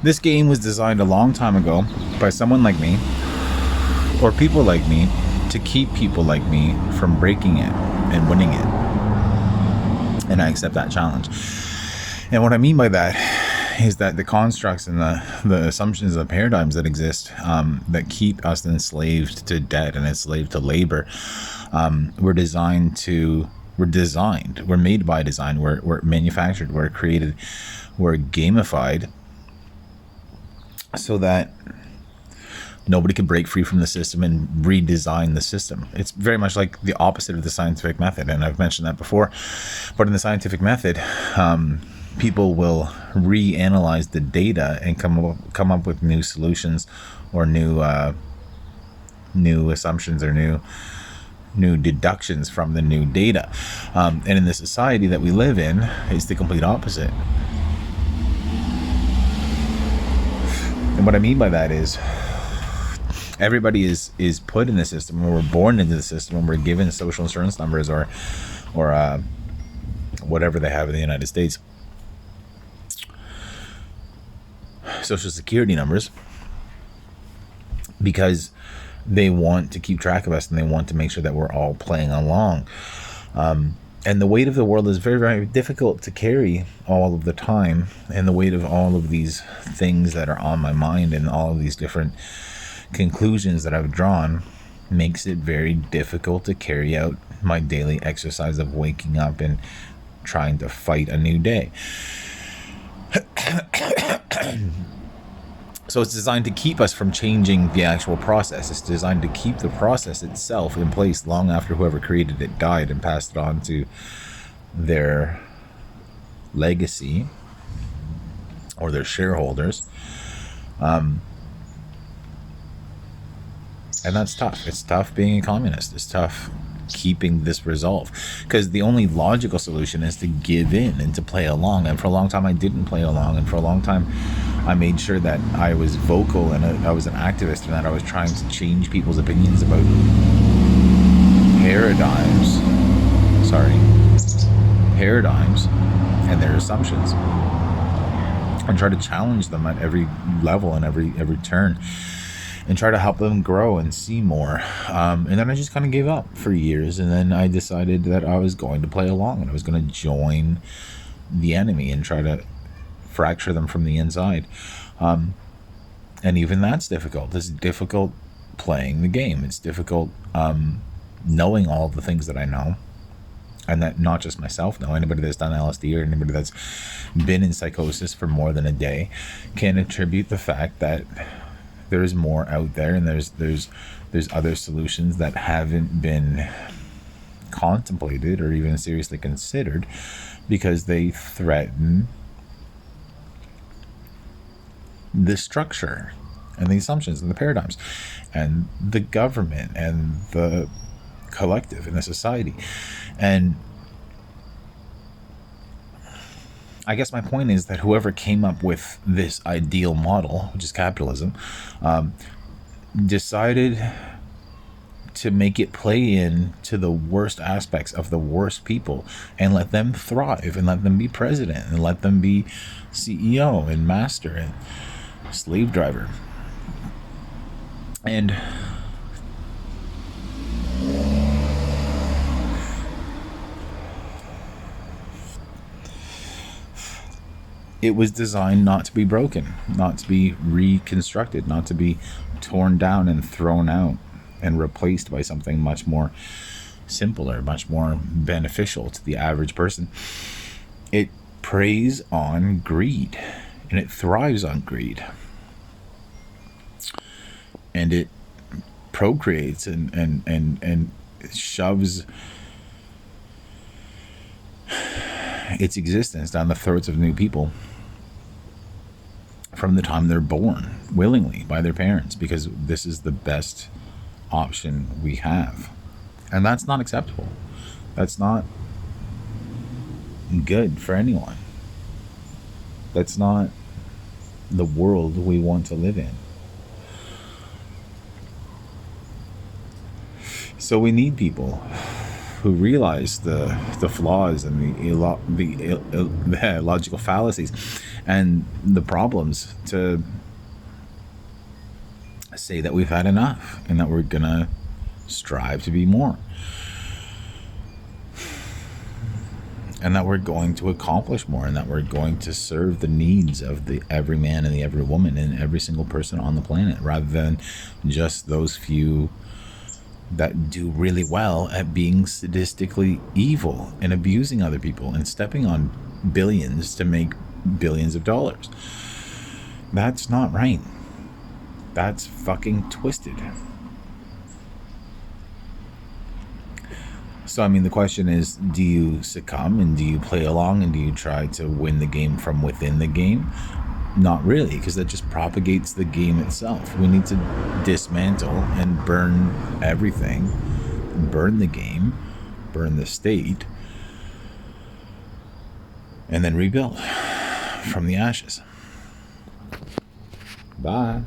This game was designed a long time ago by someone like me, or people like me, to keep people like me from breaking it and winning it. And I accept that challenge. And what I mean by that is that the constructs and the assumptions and paradigms that exist, that keep us enslaved to debt and enslaved to labor, we're made by design, we're manufactured, we're created, we're gamified, so that nobody can break free from the system and redesign the system. It's very much like the opposite of the scientific method, and I've mentioned that before. But in the scientific method, people will reanalyze the data and come up with new solutions, or new assumptions, or new deductions from the new data. And in the society that we live in, it's the complete opposite. And what I mean by that is, everybody is put in the system, and we're born into the system, and we're given social insurance numbers, or whatever they have in the United States, social security numbers, because they want to keep track of us, and they want to make sure that we're all playing along. And the weight of the world is very, very difficult to carry all of the time, and the weight of all of these things that are on my mind, and all of these different conclusions that I've drawn, makes it very difficult to carry out my daily exercise of waking up and trying to fight a new day. So it's designed to keep us from changing the actual process. It's designed to keep the process itself in place long after whoever created it died and passed it on to their legacy or their shareholders. And that's tough. It's tough being a communist. It's tough keeping this resolve, because the only logical solution is to give in and to play along. And for a long time I didn't play along, and for a long time I made sure that I was vocal, and I was an activist, and that I was trying to change people's opinions about paradigms and their assumptions, and try to challenge them at every level and every turn, and try to help them grow and see more. And then I just kind of gave up for years, and then I decided that I was going to play along, and I was going to join the enemy and try to fracture them from the inside. And even that's difficult. It's difficult playing the game. It's difficult knowing all the things that I know, and that not just myself know. Anybody that's done LSD, or anybody that's been in psychosis for more than a day, can attribute the fact that there's more out there, and there's other solutions that haven't been contemplated or even seriously considered, because they threaten the structure and the assumptions and the paradigms and the government and the collective and the society. And I guess my point is that whoever came up with this ideal model, which is capitalism, decided to make it play in to the worst aspects of the worst people, and let them thrive, and let them be president, and let them be CEO and master and slave driver. And it was designed not to be broken, not to be reconstructed, not to be torn down and thrown out and replaced by something much more simpler, much more beneficial to the average person. It preys on greed, and it thrives on greed, and it procreates and shoves its existence down the throats of new people from the time they're born, willingly, by their parents, because this is the best option we have. And that's not acceptable. That's not good for anyone. That's not the world we want to live in. So we need people who realize the flaws and the logical fallacies and the problems, to say that we've had enough and that we're gonna strive to be more, and that we're going to accomplish more, and that we're going to serve the needs of the every man and the every woman and every single person on the planet, rather than just those few that do really well at being sadistically evil and abusing other people and stepping on billions to make billions of dollars. That's not right. That's fucking twisted. So, I mean, the question is, do you succumb and do you play along and do you try to win the game from within the game? Not really, because that just propagates the game itself. We need to dismantle and burn everything, burn the game, burn the state, and then rebuild from the ashes. Bye.